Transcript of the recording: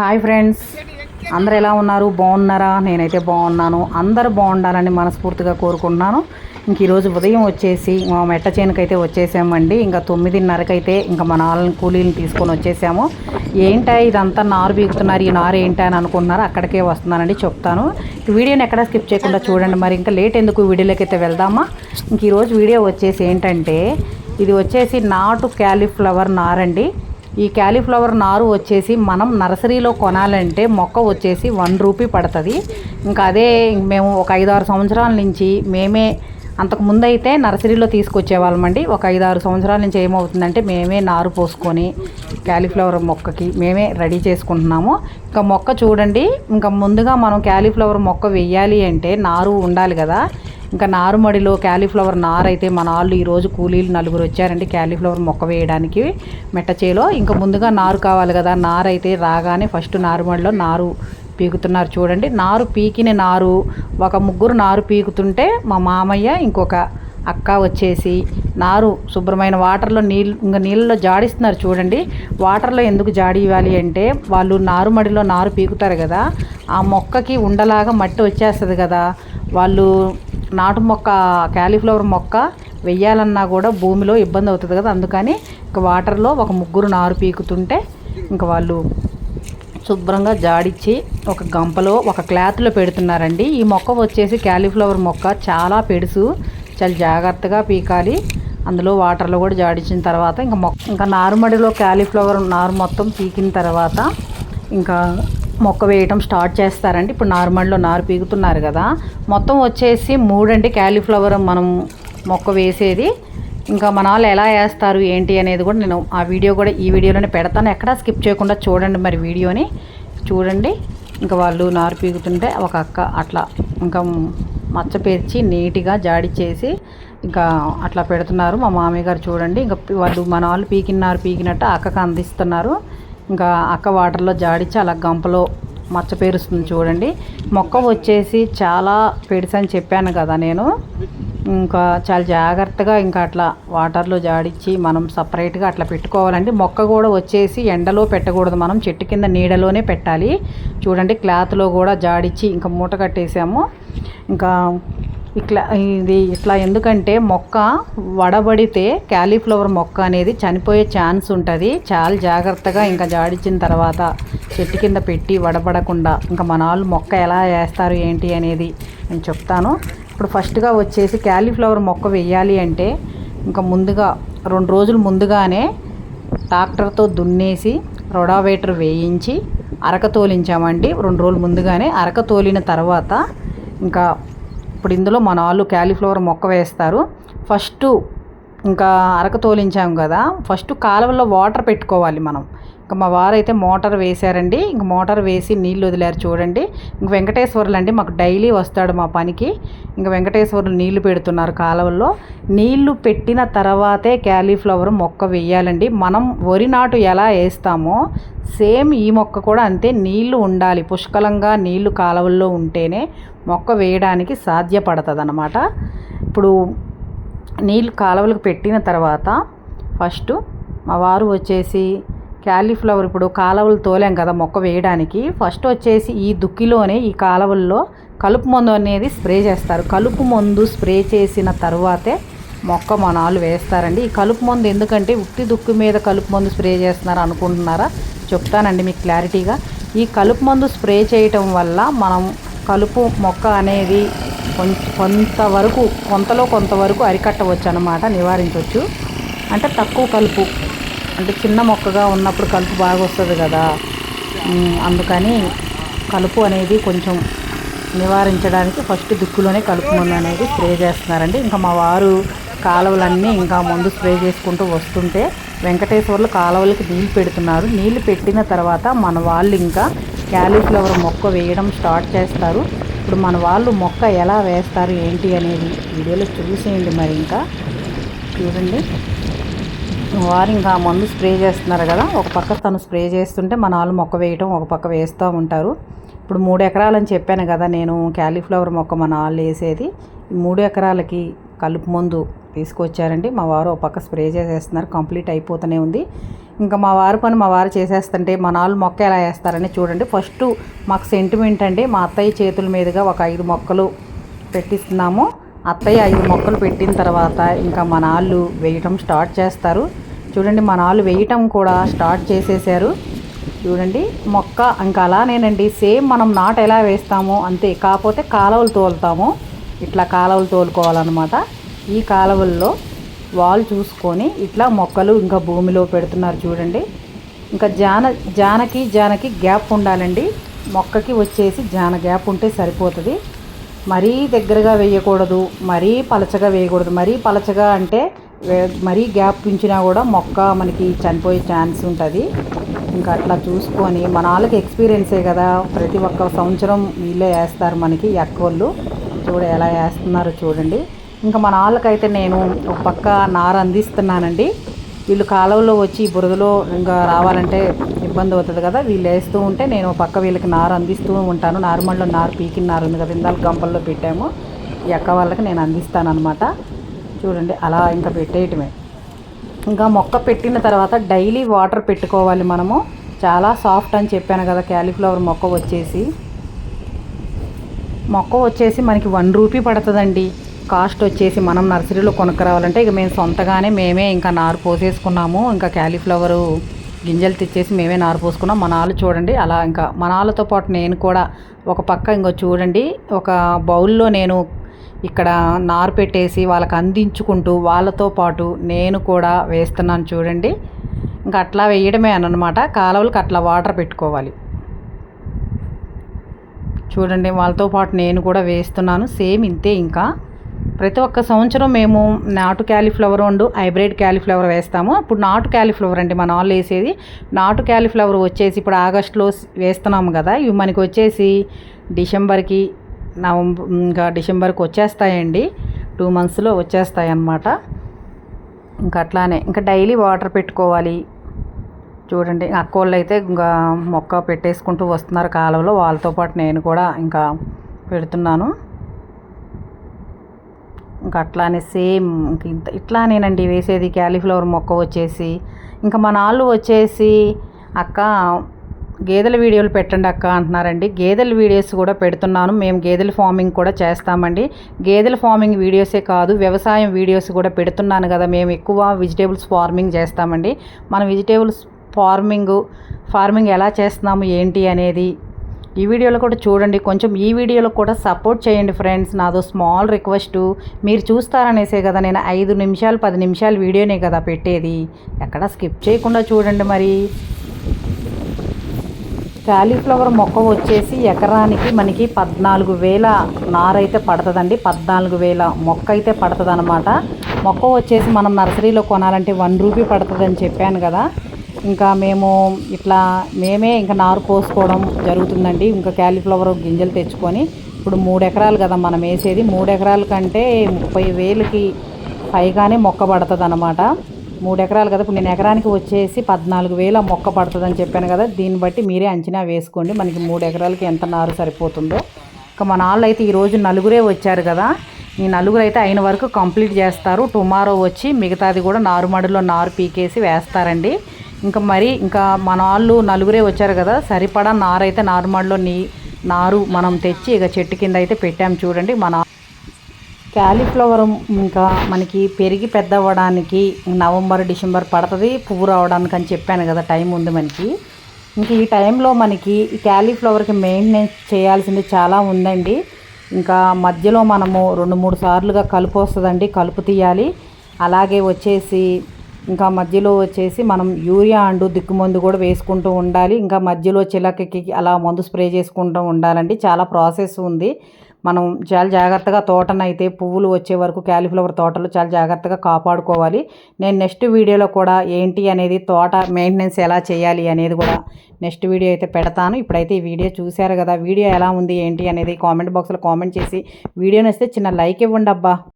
Hi friends, అందరు ఎలా ఉన్నారు? బాగున్నారా? నేనైతే బాగున్నాను. అందరూ బాగుండాలని మనస్ఫూర్తిగా కోరుకుంటున్నాను. ఇంక ఈరోజు ఉదయం వచ్చేసి మా మెట్ట చేనుకైతే వచ్చేసామండి. ఇంకా 9:30కైతే ఇంకా మా నాలుగు కూలీలను తీసుకొని వచ్చేసాము. ఏంటా ఇదంతా నారు బీగుతున్నారు, ఈ నారు ఏంటా అని అనుకుంటున్నారు. అక్కడికే వస్తున్నానండి, చెప్తాను. ఈ వీడియోని ఎక్కడా స్కిప్ చేయకుండా చూడండి. మరి ఇంకా లేట్ ఎందుకు, వీడియోలోకి అయితే వెళ్దామా. ఇంక ఈరోజు వీడియో వచ్చేసి ఏంటంటే, ఇది వచ్చేసి నాటు క్యాలీఫ్లవర్ నారండి. ఈ క్యాలీఫ్లవర్ నారు వచ్చేసి మనం నర్సరీలో కొనాలంటే మొక్క వచ్చేసి ₹1 పడుతుంది. ఇంకా అదే మేము ఒక 5-6 సంవత్సరాల నుంచి మేమే, అంతకుముందు అయితే నర్సరీలో తీసుకొచ్చేవాళ్ళమండి. ఒక 5-6 సంవత్సరాల నుంచి ఏమవుతుందంటే మేమే నారు పోసుకొని క్యాలీఫ్లవర్ మొక్కకి మేమే రెడీ చేసుకుంటున్నాము. ఇంకా మొక్క చూడండి, ఇంకా ముందుగా మనం క్యాలీఫ్లవర్ మొక్క వెయ్యాలి అంటే నారు ఉండాలి కదా. ఇంకా నారుమడిలో క్యాలీఫ్లవర్ నారు అయితే మన వాళ్ళు ఈరోజు కూలీలు 4 వచ్చారండి క్యాలీఫ్లవర్ మొక్క వేయడానికి మెట్టచేలో. ఇంకా ముందుగా నారు కావాలి కదా. నారు అయితే రాగానే ఫస్ట్ నారుమడిలో నారు పీకుతున్నారు చూడండి. నారు పీకిన నారు ఒక 3 నారు పీకుతుంటే మా మామయ్య ఇంకొక అక్క వచ్చేసి నారు శుభ్రమైన వాటర్లో నీళ్ళలో జాడిస్తున్నారు చూడండి. వాటర్లో ఎందుకు జాడి ఇవ్వాలి అంటే, వాళ్ళు నారుమడిలో నారు పీకుతారు కదా, ఆ మొక్కకి ఉండలాగా మట్టి వచ్చేస్తుంది కదా. వాళ్ళు నాటు మొక్క క్యాలీఫ్లవర్ మొక్క వెయ్యాలన్నా కూడా భూమిలో ఇబ్బంది అవుతుంది కదా. అందుకని ఇంకా వాటర్లో ఒక 3 నారు పీకుతుంటే ఇంకా వాళ్ళు శుభ్రంగా జాడిచ్చి ఒక గంపలో ఒక క్లాత్లో పెడుతున్నారండి. ఈ మొక్క వచ్చేసి క్యాలీఫ్లవర్ మొక్క చాలా పెడుసు, చాలా జాగ్రత్తగా పీకాలి. అందులో వాటర్లో కూడా జాడించిన తర్వాత ఇంకా నారుమడిలో క్యాలీఫ్లవర్ నారు మొత్తం పీకిన తర్వాత ఇంకా మొక్క వేయటం స్టార్ట్ చేస్తారండి. ఇప్పుడు నారుమడిలో నారు పీకుతున్నారు కదా. మొత్తం వచ్చేసి 3 అండి క్యాలీఫ్లవర్ మనం మొక్క వేసేది. ఇంకా మన వాళ్ళు ఎలా వేస్తారు ఏంటి అనేది కూడా నేను ఆ వీడియో కూడా ఈ వీడియోలోనే పెడతాను. ఎక్కడా స్కిప్ చేయకుండా చూడండి మరి వీడియోని చూడండి. ఇంకా వాళ్ళు నారు పీకుతుంటే ఒక అక్క అట్లా ఇంకా మచ్చ పేర్చి నీట్గా జాడిచ్చేసి ఇంకా అట్లా పెడుతున్నారు. మా మామయ్య గారు చూడండి, ఇంకా వాళ్ళు మన వాళ్ళు పీకినట్టు అక్కకు అందిస్తున్నారు. ఇంకా అక్క వాటర్లో జాడిచ్చి అలా గంపలో మచ్చ పేరుస్తుంది చూడండి. మొక్క వచ్చేసి చాలా పెడుసు అని చెప్పాను కదా నేను. ఇంకా చాలా జాగ్రత్తగా ఇంకా అట్లా వాటర్లో జాడిచ్చి మనం సపరేట్గా అట్లా పెట్టుకోవాలండి. మొక్క కూడా వచ్చేసి ఎండలో పెట్టకూడదు, మనం చెట్టు కింద నీడలోనే పెట్టాలి చూడండి. క్లాత్లో కూడా జాడిచ్చి ఇంకా మూట కట్టేసాము. ఇంకా ఇట్లా ఎందుకంటే మొక్క వడబడితే క్యాలీఫ్లవర్ మొక్క అనేది చనిపోయే ఛాన్స్ ఉంటుంది. చాలా జాగ్రత్తగా ఇంకా జాడించిన తర్వాత చెట్టు కింద పెట్టి వడబడకుండా ఇంకా మన వాళ్ళు మొక్క ఎలా వేస్తారు ఏంటి అనేది నేను చెప్తాను. ఇప్పుడు ఫస్ట్గా వచ్చేసి క్యాలీఫ్లవర్ మొక్క వేయాలి అంటే ఇంకా ముందుగా 2 రోజులు ముందుగానే ట్రాక్టర్తో దున్నేసి రొడావేటర్ వేయించి అరక తోలించామండి. 2 రోజులు ముందుగానే అరక తోలిన తర్వాత ఇంకా ఇప్పుడు ఇందులో మన వాళ్ళు క్యాలీఫ్లవర్ మొక్క వేస్తారు. ఫస్ట్ ఇంకా అరక తోలించాము కదా, ఫస్ట్ కాలువలో వాటర్ పెట్టుకోవాలి మనం. ఇంకా మా వారైతే మోటార్ వేశారండి. ఇంక మోటార్ వేసి నీళ్ళు వదిలారు చూడండి. ఇంక వెంకటేశ్వర్లు అండి మాకు డైలీ వస్తాడు మా పనికి. ఇంకా వెంకటేశ్వర్లు నీళ్లు పెడుతున్నారు కాలువల్లో. నీళ్లు పెట్టిన తర్వాతే క్యాలీఫ్లవర్ మొక్క వేయాలండి. మనం వరి నాటు ఎలా వేస్తామో సేమ్ ఈ మొక్క కూడా అంతే. నీళ్లు ఉండాలి, పుష్కలంగా నీళ్లు కాలువల్లో ఉంటేనే మొక్క వేయడానికి సాధ్యపడుతుంది అన్నమాట. ఇప్పుడు నీళ్ళు కాలువలకు పెట్టిన తర్వాత ఫస్ట్ మా వారు వచ్చేసి క్యాలీఫ్లవర్ ఇప్పుడు కాలువలు తోలాం కదా మొక్క వేయడానికి, ఫస్ట్ వచ్చేసి ఈ దుక్కిలోనే ఈ కాలువల్లో కలుపు మందు అనేది స్ప్రే చేస్తారు. కలుపు మందు స్ప్రే చేసిన తర్వాతే మొక్క మన వాళ్ళు వేస్తారండి. ఈ కలుపు మందు ఎందుకంటే ఉత్తి దుక్కు మీద కలుపు మందు స్ప్రే చేస్తున్నారు అనుకుంటున్నారా? చెప్తానండి మీకు క్లారిటీగా. ఈ కలుపు మందు స్ప్రే చేయటం వల్ల మనం కలుపు మొక్క అనేది కొంతవరకు అరికట్టవచ్చు అన్నమాట, నివారించవచ్చు. అంటే తక్కువ కలుపు, అంటే చిన్న మొక్కగా ఉన్నప్పుడు కలుపు బాగా వస్తుంది కదా, అందుకని కలుపు అనేది కొంచెం నివారించడానికి ఫస్ట్ దుక్కులోనే కలుపు మందు అనేది స్ప్రే చేస్తున్నారండి. ఇంకా మా వారు కాలువలన్నీ ఇంకా మందు స్ప్రే చేసుకుంటూ వస్తుంటే వెంకటేశ్వర్లు కాలువలకి నీళ్ళు పెడుతున్నారు. నీళ్ళు పెట్టిన తర్వాత మన వాళ్ళు ఇంకా క్యాలీఫ్లవర్ మొక్క వేయడం స్టార్ట్ చేస్తారు. ఇప్పుడు మన వాళ్ళు మొక్క ఎలా వేస్తారు ఏంటి అనేది వీడియోలో చూసేయండి. మరి ఇంకా చూడండి, వారు ఇంకా మందు స్ప్రే చేస్తున్నారు కదా, ఒక పక్క తను స్ప్రే చేస్తుంటే మన వాళ్ళు మొక్క వేయటం ఒక పక్క వేస్తూ ఉంటారు. ఇప్పుడు 3 ఎకరాలని చెప్పాను కదా నేను క్యాలీఫ్లవర్ మొక్క మన వాళ్ళు వేసేది. 3 ఎకరాలకి కలుపు మందు తీసుకొచ్చారండి మా వారు. ఒక పక్క స్ప్రే చేసేస్తున్నారు, కంప్లీట్ అయిపోతూనే ఉంది. ఇంకా మా వారి పని మా వారు చేసేస్తుంటే మా నాళ్ళు మొక్క ఎలా వేస్తారని చూడండి. ఫస్ట్ మాకు సెంటిమెంట్ అండి, మా అత్తయ్య చేతుల మీదుగా ఒక 5 మొక్కలు పెట్టిస్తున్నాము. అత్తయ్య 5 మొక్కలు పెట్టిన తర్వాత ఇంకా మా నాళ్ళు వేయటం స్టార్ట్ చేస్తారు. చూడండి మా నాళ్ళు వేయటం కూడా స్టార్ట్ చేసేసారు. చూడండి మొక్క ఇంకా అలానేనండి, సేమ్ మనం నాటు ఎలా వేస్తామో అంతే, కాకపోతే కాలువలు తోలుతాము. ఇట్లా కాలువలు తోలుకోవాలన్నమాట. ఈ కాలువల్లో వాల్ చూసుకొని ఇట్లా మొక్కలు ఇంకా భూమిలో పెడుతున్నారు చూడండి. ఇంకా జానకి గ్యాప్ ఉండాలండి. మొక్కకి వచ్చేసి గ్యాప్ ఉంటే సరిపోతుంది. మరీ దగ్గరగా వేయకూడదు, మరీ పలచగా వేయకూడదు. మరీ పలచగా అంటే మరీ గ్యాప్ ఉంచినా కూడా మొక్క మనకి చనిపోయే ఛాన్స్ ఉంటుంది. ఇంకా అట్లా చూసుకొని మన వాళ్ళకి ఎక్స్పీరియన్సే కదా, ప్రతి ఒక్క సంవత్సరం వీళ్ళే వేస్తారు మనకి ఎక్కోళ్ళు. ఎలా వేస్తున్నారో చూడండి. ఇంకా మన వాళ్ళకైతే నేను ఒక పక్క నార అందిస్తున్నానండి. వీళ్ళు కాలువలో వచ్చి బురదలో ఇంకా రావాలంటే ఇబ్బంది అవుతుంది కదా, వీళ్ళు వేస్తూ ఉంటే నేను ఒక పక్క వీళ్ళకి నార అందిస్తూ ఉంటాను. నారుమడిలో నారు పీకిన నారు ఉంది కదా, ఇందాక గంపల్లో పెట్టాము. ఈ అక్క వాళ్ళకి నేను అందిస్తాను అనమాట. చూడండి అలా ఇంకా పెట్టేయటమే. ఇంకా మొక్క పెట్టిన తర్వాత డైలీ వాటర్ పెట్టుకోవాలి మనము. చాలా సాఫ్ట్ అని చెప్పాను కదా క్యాలీఫ్లవర్ మొక్క వచ్చేసి మనకి 1 రూపీ పడుతుందండి. కాస్ట్ వచ్చేసి మనం నర్సరీలో కొనుక్కరావాలంటే ఇక మేము సొంతగానే మేమే ఇంకా నారు పోసేసుకున్నాము. ఇంకా క్యాలీఫ్లవరు గింజలు తెచ్చేసి మేమే నారు పోసుకున్నాం. మన వాళ్ళు చూడండి అలా ఇంకా మన వాళ్ళతో పాటు నేను కూడా ఒక పక్క ఇంకో చూడండి ఒక బౌల్లో నేను ఇక్కడ నారు పెట్టేసి వాళ్ళకి అందించుకుంటూ వాళ్ళతో పాటు నేను కూడా వేస్తున్నాను చూడండి. ఇంకా అట్లా వేయడమే అన్నమాట. కాలువలకు అట్లా వాటర్ పెట్టుకోవాలి. చూడండి వాళ్ళతో పాటు నేను కూడా వేస్తున్నాను. సేమ్ ఇంతే. ఇంకా ప్రతి ఒక్క సంవత్సరం మేము నాటు క్యాలీఫ్లవర్ హైబ్రిడ్ క్యాలీఫ్లవర్ వేస్తాము. ఇప్పుడు నాటు క్యాలీఫ్లవర్ అండి మన వాళ్ళు వేసేది. నాటు క్యాలీఫ్లవర్ వచ్చేసి ఇప్పుడు ఆగస్టులో వేస్తున్నాము కదా, ఇవి మనకి వచ్చేసి డిసెంబర్కి ఇంకా డిసెంబర్కి వచ్చేస్తాయండి. 2 monthsలో వచ్చేస్తాయి అన్నమాట. ఇంకా అట్లానే ఇంకా డైలీ వాటర్ పెట్టుకోవాలి. చూడండి అక్కోళ్ళు అయితే ఇంకా మొక్క పెట్టేసుకుంటూ వస్తున్నారు కాలువలో, వాళ్ళతో పాటు నేను కూడా ఇంకా పెడుతున్నాను. ఇంకా అట్లానే సేమ్ ఇంక ఇట్లానేనండి వేసేది క్యాలీఫ్లవర్ మొక్క వచ్చేసి. ఇంకా మా నాళ్ళు వచ్చేసి అక్క గేదెల వీడియోలు పెట్టండి అక్క అంటున్నారండి. గేదెల వీడియోస్ కూడా పెడుతున్నాను. మేము గేదెల ఫార్మింగ్ కూడా చేస్తామండి. గేదెల ఫార్మింగ్ వీడియోసే కాదు, వ్యవసాయం వీడియోస్ కూడా పెడుతున్నాను కదా. మేము ఎక్కువ వెజిటేబుల్స్ ఫార్మింగ్ చేస్తామండి. మన వెజిటేబుల్స్ ఫార్మింగ్ ఎలా చేస్తున్నాము ఏంటి అనేది ఈ వీడియోలో కూడా చూడండి. కొంచెం ఈ వీడియోలో కూడా సపోర్ట్ చేయండి ఫ్రెండ్స్. నాదో స్మాల్ రిక్వెస్ట్, మీరు చూస్తారనేసే కదా నేను 5 నిమిషాలు 10 నిమిషాలు వీడియోనే కదా పెట్టేది, ఎక్కడ స్కిప్ చేయకుండా చూడండి. మరి క్యాలీఫ్లవర్ మొక్క వచ్చేసి ఎకరానికి మనకి 14,000 నారైతే పడుతుందండి. 14,000 మొక్క అయితే పడుతుంది అనమాట. మొక్క వచ్చేసి మనం నర్సరీలో కొనాలంటే 1 రూపీ పడుతుందని చెప్పాను కదా. ఇంకా మేము ఇట్లా మేమే ఇంకా నారు పోసుకోవడం జరుగుతుందండి. ఇంకా క్యాలీఫ్లవర్ గింజలు తెచ్చుకొని ఇప్పుడు 3 ఎకరాలు కదా మనం వేసేది. 3 ఎకరాల కంటే 30,000కి పైగానే మొక్క పడుతుంది అనమాట. 3 ఎకరాలు కదా, ఇప్పుడు నేను ఎకరానికి వచ్చేసి 14,000 మొక్క పడుతుందని చెప్పాను కదా. దీన్ని బట్టి మీరే అంచనా వేసుకోండి మనకి 3 ఎకరాలకి ఎంత నారు సరిపోతుందో. ఇంకా మన వాళ్ళు అయితే ఈరోజు 4 వచ్చారు కదా, ఈ 4 అయితే అయిన వరకు కంప్లీట్ చేస్తారు. టుమారో వచ్చి మిగతాది కూడా నారుమడిలో నారు పీకేసి వేస్తారండి. ఇంకా మన వాళ్ళు 4 వచ్చారు కదా, సరిపడా నారు అయితే నారుమడిలో నారు మనం తెచ్చి ఇక చెట్టు కింద అయితే పెట్టాము చూడండి. మన క్యాలీఫ్లవర్ ఇంకా మనకి పెరిగి పెద్ద అవ్వడానికి నవంబర్ డిసెంబర్ పడుతుంది, పువ్వు రావడానికి అని చెప్పాను కదా, టైం ఉంది మనకి. ఇంక ఈ టైంలో మనకి ఈ క్యాలీఫ్లవర్కి మెయింటెనెన్స్ చేయాల్సింది చాలా ఉందండి. ఇంకా మధ్యలో మనము 2-3 సార్లుగా కలుపు వస్తుందండి, కలుపు తీయాలి. అలాగే వచ్చేసి ఇంకా మధ్యలో వచ్చేసి మనం యూరియా దిక్కుమందు కూడా వేసుకుంటూ ఉండాలి. ఇంకా మధ్యలో చిలకకి అలా మందు స్ప్రే చేసుకుంటూ ఉండాలండి. చాలా ప్రాసెస్ ఉంది. మనం చాలా జాగ్రత్తగా తోటనైతే పువ్వులు వచ్చే వరకు క్యాలీఫ్లవర్ తోటలు చాలా జాగ్రత్తగా కాపాడుకోవాలి. నేను నెక్స్ట్ వీడియోలో కూడా ఏంటి అనేది తోట మెయింటెనెన్స్ ఎలా చేయాలి అనేది కూడా నెక్స్ట్ వీడియో అయితే పెడతాను. ఇప్పుడైతే ఈ వీడియో చూశారు కదా, వీడియో ఎలా ఉంది ఏంటి అనేది కామెంట్ బాక్స్లో కామెంట్ చేసి వీడియోని వస్తే చిన్న లైక్ ఇవ్వండి అబ్బా.